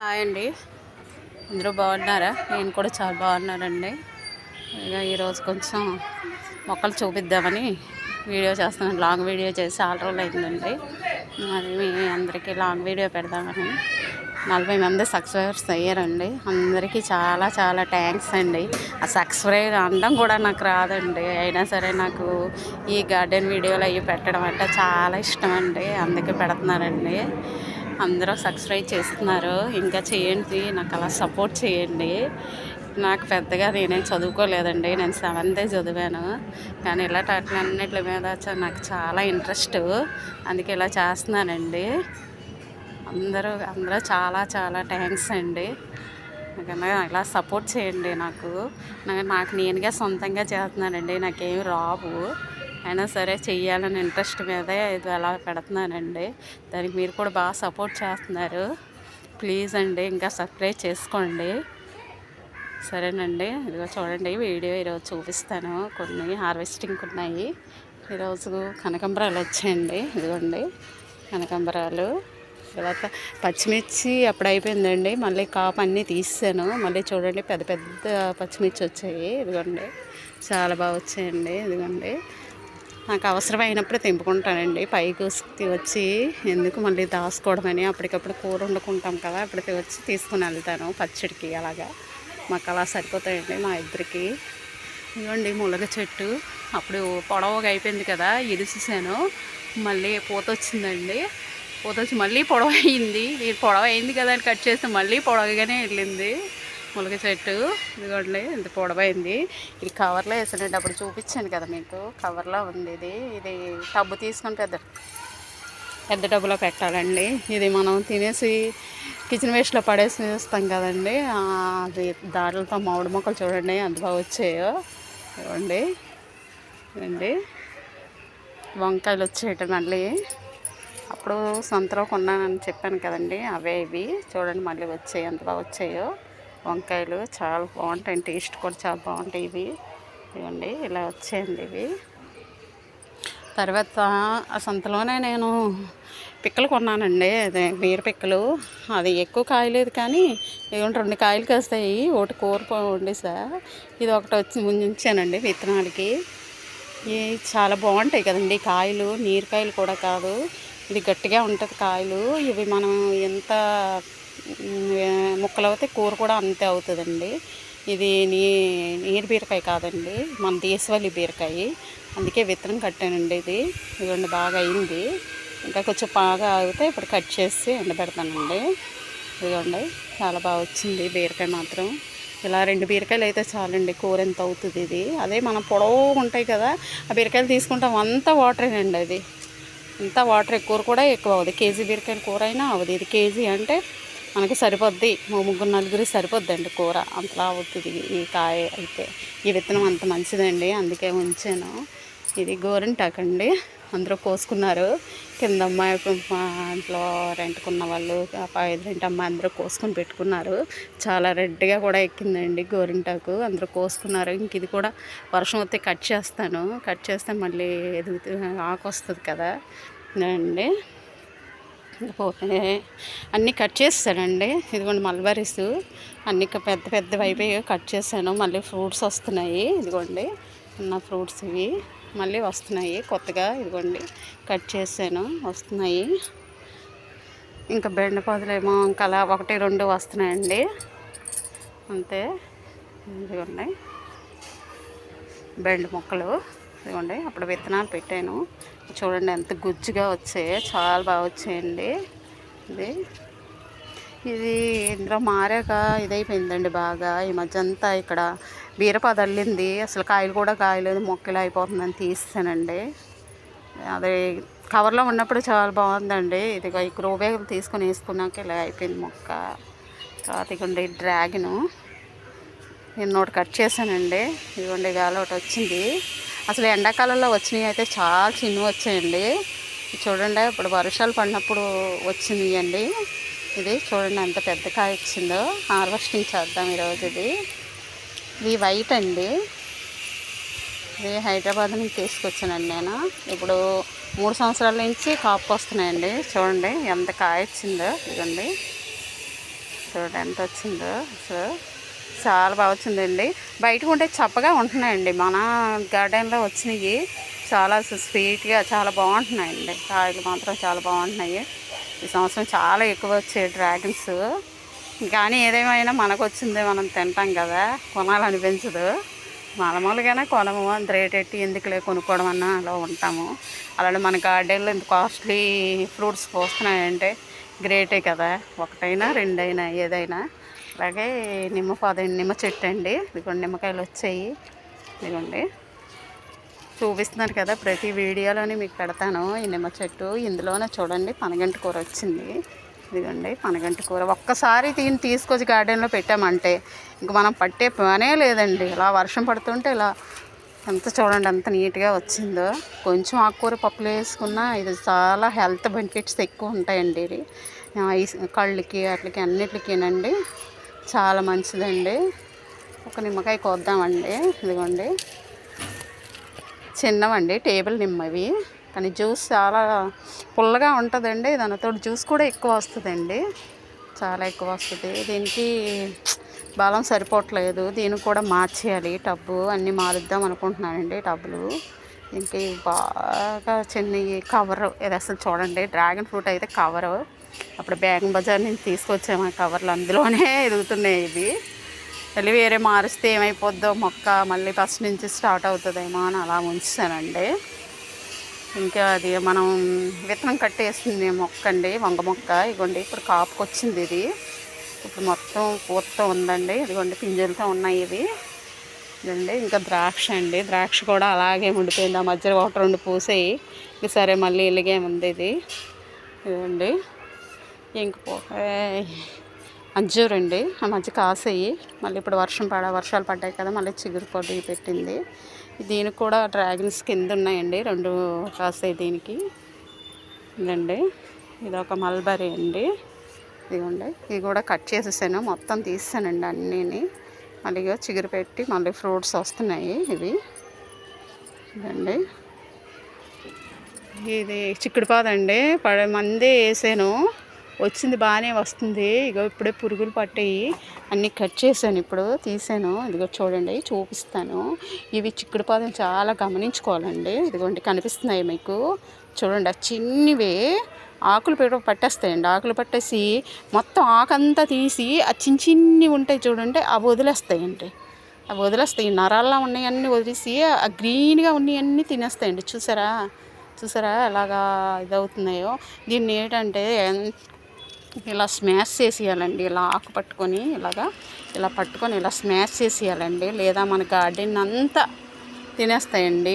Hi అండి. అందరూ బాగున్నారా? నేను కూడా చాలా బాగున్నానండి. ఇక ఈరోజు కొంచెం మొక్కలు చూపిద్దామని వీడియో చేస్తున్నాను. లాంగ్ వీడియో చేసి చాలా రోజులు అయిందండి. మరి మీ అందరికీ లాంగ్ వీడియో పెడదామని 40 మంది సబ్స్క్రైబర్స్ అయ్యారండి. అందరికీ చాలా చాలా థ్యాంక్స్ అండి. ఆ సబ్స్క్రైబర్ అనడం కూడా నాకు రాదండి. అయినా సరే నాకు ఈ గార్డెన్ వీడియోలు అవి పెట్టడం అంటే చాలా ఇష్టం అండి. అందుకే పెడుతున్నానండి. అందరూ సబ్స్క్రైబ్ చేస్తున్నారు. ఇంకా చేయండి, నాకు అలా సపోర్ట్ చేయండి. నాకు పెద్దగా నేనేం చదువుకోలేదండి. నేను 7th చదివాను. కానీ ఇలాంటి అన్నిటి మీద నాకు చాలా ఇంట్రెస్ట్. అందుకే ఇలా చేస్తున్నానండి. అందరూ అందరూ చాలా చాలా థ్యాంక్స్ అండి. ఇలా సపోర్ట్ చేయండి. నాకు నేనుగా సొంతంగా చేస్తున్నానండి. నాకేమి రావు, అయినా సరే చెయ్యాలని ఇంట్రెస్ట్ మీదే ఇది అలా పెడుతున్నానండి. దానికి మీరు కూడా బాగా సపోర్ట్ చేస్తున్నారు. ప్లీజ్ అండి, ఇంకా సబ్స్క్రైబ్ చేసుకోండి. సరేనండి. ఇదిగో చూడండి, వీడియో ఈరోజు చూపిస్తాను. కొన్ని హార్వెస్టింగ్ ఉన్నాయి. ఈరోజు కనకాంబరాలు వచ్చాయండి. ఇదిగోండి కనకాంబరాలు. తర్వాత పచ్చిమిర్చి అప్పుడు అయిపోయిందండి. మళ్ళీ కాపు అన్నీ తీసాను. మళ్ళీ చూడండి పెద్ద పెద్ద పచ్చిమిర్చి వచ్చాయి. ఇదిగోండి చాలా బాగా వచ్చాయండి. ఇదిగోండి నాకు అవసరమైనప్పుడు తెంపుకుంటానండి. పైకి వచ్చి ఎందుకు మళ్ళీ దాచుకోవడమని, అప్పటికప్పుడు కూర వండుకుంటాం కదా, అప్పటికి వచ్చి తీసుకుని వెళ్తాను పచ్చడికి. అలాగా మాకు అలా సరిపోతాయండి మా ఇద్దరికి. ఇదిగోండి ములగ చెట్టు అప్పుడు పొడవుగా అయిపోయింది కదా, ఇరిసేసాను. మళ్ళీ పూత వచ్చిందండి. పూత వచ్చి మళ్ళీ పొడవు అయింది. పొడవు అయింది కదా అని కట్ చేస్తే మళ్ళీ పొడవుగానే వెళ్ళింది ములగ చెట్టు. ఇదిగోండి ఇంత పొడవైంది. ఇది కవర్లో వేసానండి. అప్పుడు చూపించాను కదా మీకు, కవర్లో ఉంది. ఇది టబ్బు తీసుకొని పెద్ద టబ్బులో పెట్టాలండి. ఇది మనం తినేసి కిచెన్ వేస్ట్లో పడేసి వేస్తాం కదండి, అది దారులతో మామిడి మొక్కలు చూడండి ఎంత బాగా వచ్చాయో. ఇవ్వండి ఇవ్వండి వంకాయలు వచ్చేయట మళ్ళీ. అప్పుడు సంతలో కొన్నానని చెప్పాను కదండి, అవే ఇవి చూడండి మళ్ళీ వచ్చాయి, ఎంత బాగా వచ్చాయో వంకాయలు. చాలా బాగుంటాయి, టేస్ట్ కూడా చాలా బాగుంటాయి ఇవి. ఇవ్వండి ఇలా వచ్చాయండి ఇవి. తర్వాత ఆ సంతలోనే నేను పిక్కలు కొన్నానండి. అదే బీర పిక్కలు. అది ఎక్కువ కాయలేదు కానీ ఇవ్వండి 2 కాయలు కాస్తాయి. ఒకటి కూర వండేసా, ఇది ఒకటి వచ్చి ఉంచానండి విత్తనాలకి. ఇవి చాలా బాగుంటాయి కదండి కాయలు, నీరుకాయలు కూడా కాదు. ఇది గట్టిగా ఉంటుంది కాయలు. ఇవి మనం ఎంత ముక్కలు అవుతాయి, కూర కూడా అంతే అవుతుందండి. ఇది నీరు బీరకాయ కాదండి, మన దేశవాళీ బీరకాయ. అందుకే విత్తనం కట్టానండి ఇది. ఇదిగోండి బాగా అయింది. ఇంకా కొంచెం బాగా ఆగితే ఇప్పుడు కట్ చేసి ఎండబెడతానండి. ఇదిగోండి చాలా బాగా వచ్చింది బీరకాయ మాత్రం. ఇలా 2 బీరకాయలు అయితే చాలండి, కూర ఎంత అవుతుంది ఇది. అదే మనం పొడవు ఉంటాయి కదా, ఆ బీరకాయలు తీసుకుంటాం, అంతా వాటరేనండి. అది అంతా వాటర్. కూర కూడా ఎక్కువ అవుతుంది. కేజీ బీరకాయల కూర అయినా అవుతుంది. ఇది కేజీ అంటే మనకి సరిపోద్ది, 3 4 సరిపోద్దండి కూర, అంతలా అవుతుంది ఈ కాయ అయితే. ఈ విత్తనం అంత మంచిదండి, అందుకే ఉంచాను. ఇది గోరింటాకు అండి. అందరూ కోసుకున్నారు. కింద అమ్మాయి మా ఇంట్లో రెంట్కున్న వాళ్ళు, ఎదురింటి అమ్మాయి అందరూ కోసుకొని పెట్టుకున్నారు. చాలా రెడ్గా కూడా ఎక్కిందండి గోరింటాకు. అందరూ కోసుకున్నారు. ఇంక ఇది కూడా వర్షం వస్తే కట్ చేస్తాను. కట్ చేస్తే మళ్ళీ ఆకు వస్తుంది కదా అండి. పోతే అన్నీ కట్ చేస్తానండి. ఇదిగోండి మల్బరీస్ అన్నీ పెద్ద పెద్దవి అయిపోయి కట్ చేశాను. మళ్ళీ ఫ్రూట్స్ వస్తున్నాయి. ఇదిగోండి ఉన్న ఫ్రూట్స్ ఇవి మళ్ళీ వస్తున్నాయి కొత్తగా. ఇదిగోండి కట్ చేశాను, వస్తున్నాయి. ఇంకా బెండపాదులేమో ఇంకా అలా 1 2 వస్తున్నాయండి అంతే. ఇదిగోండి బెండ మొక్కలు. ఇదిగోండి అప్పుడు విత్తనాలు పెట్టాను. చూడండి ఎంత గుజ్జుగా వచ్చాయో, చాలా బాగా వచ్చాయండి. ఇది ఇందులో మారాక ఇదైపోయిందండి బాగా. ఈ మధ్య అంతా ఇక్కడ బీరపాదు అల్లింది. అసలు కాయలు కూడా కాయలేదు, మొక్కలు అయిపోతుందని తీస్తానండి. అదే కవర్లో ఉన్నప్పుడు చాలా బాగుందండి. ఇదిగో ఈ గ్రో బ్యాగులు తీసుకొని వేసుకున్నాక ఇలా అయిపోయింది మొక్క. తర్వాత ఇదిగోండి డ్రాగను, నేను ఒకటి కట్ చేశానండి. ఇదిగోండి గాలి ఒకటి వచ్చింది. అసలు ఎండాకాలంలో వచ్చినవి అయితే చాలా చిన్నవి వచ్చాయండి. చూడండి ఇప్పుడు వర్షాలు పడినప్పుడు వచ్చింది అండి. ఇది చూడండి ఎంత పెద్ద కాయ వచ్చిందో. హార్వెస్టింగ్ చేద్దాం ఈరోజు. ఇది వైట్ అండి. ఇది హైదరాబాద్ నుంచి తీసుకొచ్చానండి నేను. ఇప్పుడు 3 సంవత్సరాల నుంచి కాపు వస్తున్నాయండి. చూడండి ఎంత కాయ వచ్చిందో. ఇదిగోండి చూడండి ఎంత వచ్చిందో అసలు చాలా బాగా వచ్చిందండి. బయటకు ఉంటే చప్పగా ఉంటున్నాయండి, మన గార్డెన్లో వచ్చినవి చాలా స్వీట్గా చాలా బాగుంటున్నాయండి. కాయలు మాత్రం చాలా బాగుంటున్నాయి. ఈ సంవత్సరం చాలా ఎక్కువ వచ్చాయి డ్రాగన్స్. కానీ ఏదేమైనా మనకు వచ్చిందే మనం తింటాం కదా, కొనాలనిపించదు. మామూలుగానే కొనము, అంత రేట్ ఎట్టి ఎందుకులే కొనుక్కోవడం అన్నా అలా ఉంటాము. అలానే మన గార్డెన్లో ఇంత కాస్ట్లీ ఫ్రూట్స్ పోస్తున్నాయంటే గ్రేటే కదా, ఒకటైనా రెండైనా ఏదైనా. అలాగే నిమ్మ చెట్టు అండి, ఇదిగోండి నిమ్మకాయలు వచ్చాయి. ఇదిగోండి చూపిస్తున్నారు కదా, ప్రతి వీడియోలోని మీకు పెడతాను ఈ నిమ్మ చెట్టు. ఇందులోనే చూడండి పనగంటి కూర వచ్చింది. ఇదిగోండి పనగంటి కూర ఒక్కసారి తీసుకొచ్చి గార్డెన్లో పెట్టామంటే ఇంక మనం పట్టే పనే లేదండి. ఇలా వర్షం పడుతుంటే ఇలా ఎంత చూడండి ఎంత నీట్గా వచ్చిందో. కొంచెం ఆకుకూర పప్పులు వేసుకున్నా ఇది చాలా హెల్త్ బెనిఫిట్స్ ఎక్కువ ఉంటాయండి. ఇది కళ్ళకి అట్లకి అన్నిటికీనండి చాలా మంచిదండి. ఒక నిమ్మకాయ కోద్దామండి. ఇదిగోండి చిన్నవండి, టేబుల్ నిమ్మవి, కానీ జ్యూస్ చాలా పుల్లగా ఉంటుందండి. దానితో జ్యూస్ కూడా ఎక్కువ వస్తుందండి, చాలా ఎక్కువ వస్తుంది. దీనికి బలం సరిపోవట్లేదు, దీనికి కూడా మార్చేయాలి టబ్బు. అన్నీ మారుద్దాం అనుకుంటున్నానండి టబ్బులు. దీనికి బాగా చిన్న కవరు, ఇది అసలు చూడండి డ్రాగన్ ఫ్రూట్ అయితే కవరు అప్పుడు బేగం బజార్ నుంచి తీసుకొచ్చాము ఆ కవర్లు, అందులోనే ఎదుగుతున్నాయి ఇవి. మళ్ళీ వేరే మారిస్తే ఏమైపోద్దో మొక్క, మళ్ళీ ఫస్ట్ నుంచి స్టార్ట్ అవుతుందేమో అని అలా ఉంచానండి. ఇంకా అది మనం విత్తనం కట్టేస్తుంది మొక్క అండి, వంగ మొక్క. ఇదిగోండి ఇప్పుడు కాపుకి వచ్చింది ఇది, ఇప్పుడు మొత్తం పూతతో ఉందండి. ఇదిగోండి పింజలతో ఉన్నాయి ఇవి. ఇదండి ఇంకా ద్రాక్ష అండి, ద్రాక్ష కూడా అలాగే ఉండిపోయింది. ఆ మధ్యలో ఒకటి రెండు పూసాయి, ఇది సరే మళ్ళీ ఇలాగే ఉంది ఇది. ఇదండి ఇంకపోతే అంజూరండి, ఆ మధ్య కాసాయి, మళ్ళీ ఇప్పుడు వర్షాలు పడ్డాయి కదా, మళ్ళీ చిగురు పొడి పెట్టింది. దీనికి కూడా డ్రాగన్స్ కింద ఉన్నాయండి, రెండు కాసాయి దీనికి. ఇదండి ఇది ఒక మల్బరీ అండి. ఇదిగోండి ఇది కూడా కట్ చేసేసాను, మొత్తం తీసానండి అన్నీని. మళ్ళీ చిగురు పెట్టి మళ్ళీ ఫ్రూట్స్ వస్తున్నాయి ఇవి. ఇదండి ఇది చిక్కుడుపాదండి, మంది వేసాను, వచ్చింది బాగానే వస్తుంది. ఇగో ఇప్పుడే పురుగులు పట్టాయి, అన్నీ కట్ చేశాను, ఇప్పుడు తీసాను. ఇదిగో చూడండి చూపిస్తాను. ఇవి చిక్కుడుపాదం చాలా గమనించుకోవాలండి. ఇదిగోండి కనిపిస్తున్నాయి మీకు, చూడండి ఆ చిన్నవే ఆకులు పట్టేస్తాయండి. ఆకులు పట్టేసి మొత్తం ఆకంతా తీసి ఆ చిన్ని ఉంటాయి చూడండి, అవి వదిలేస్తాయండి. అవి వదిలేస్తాయి, నరాల్లో ఉన్నాయన్నీ వదిలేసి ఆ గ్రీన్గా ఉన్నాయన్నీ తినేస్తాయండి. చూసారా ఎలాగా ఇదవుతున్నాయో. దీన్ని ఏంటంటే ఇలా స్మాష్ చేసేయాలండి, ఇలా ఆకు పట్టుకొని ఇలా పట్టుకొని ఇలా స్మాష్ చేసేయాలండి, లేదా మన గార్డెన్ అంతా తినేస్తాయండి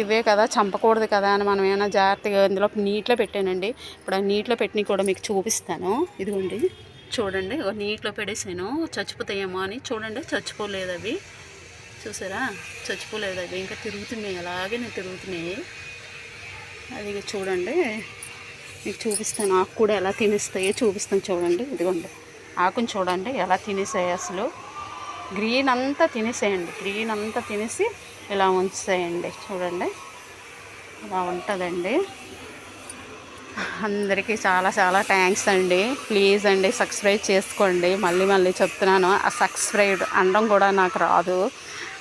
ఇవే కదా, చంపకూడదు కదా అని మనం ఏమైనా జాగ్రత్తగా ఇందులో నీటిలో పెట్టానండి. ఇప్పుడు ఆ నీటిలో పెట్టినవి కూడా మీకు చూపిస్తాను. ఇదిగోండి చూడండి, నీటిలో పెట్టేసాను, చచ్చిపోతాయేమో అని. చూడండి చచ్చిపోలేదు అవి, చూసారా చచ్చిపోలేదు అవి, ఇంకా తిరుగుతున్నాయి, అలాగే తిరుగుతున్నాయి. అది చూడండి మీకు చూపిస్తాను, ఆకు కూడా ఎలా తినేస్తాయో చూపిస్తాను. చూడండి ఇదిగోండి ఆకుని చూడండి ఎలా తినేసాయి, అసలు గ్రీన్ అంతా తినేసేయండి, గ్రీన్ అంతా తినేసి ఇలా ఉంచేయండి. చూడండి ఇలా ఉంటుందండి. అందరికీ చాలా చాలా థ్యాంక్స్ అండి. ప్లీజ్ అండి సబ్స్క్రైబ్ చేసుకోండి. మళ్ళీ చెప్తున్నాను, ఆ సబ్స్క్రైబ్ అనడం కూడా నాకు రాదు,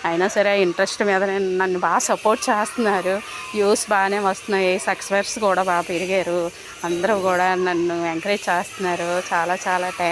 అయినా సరే ఇంట్రెస్ట్ మీద నన్ను బాగా సపోర్ట్ చేస్తున్నారు. వ్యూస్ బాగానే వస్తున్నాయి, సబ్స్క్రైబర్స్ కూడా బాగా పెరిగారు, అందరూ కూడా నన్ను ఎంకరేజ్ చేస్తున్నారు. చాలా చాలా థ్యాంక్స్.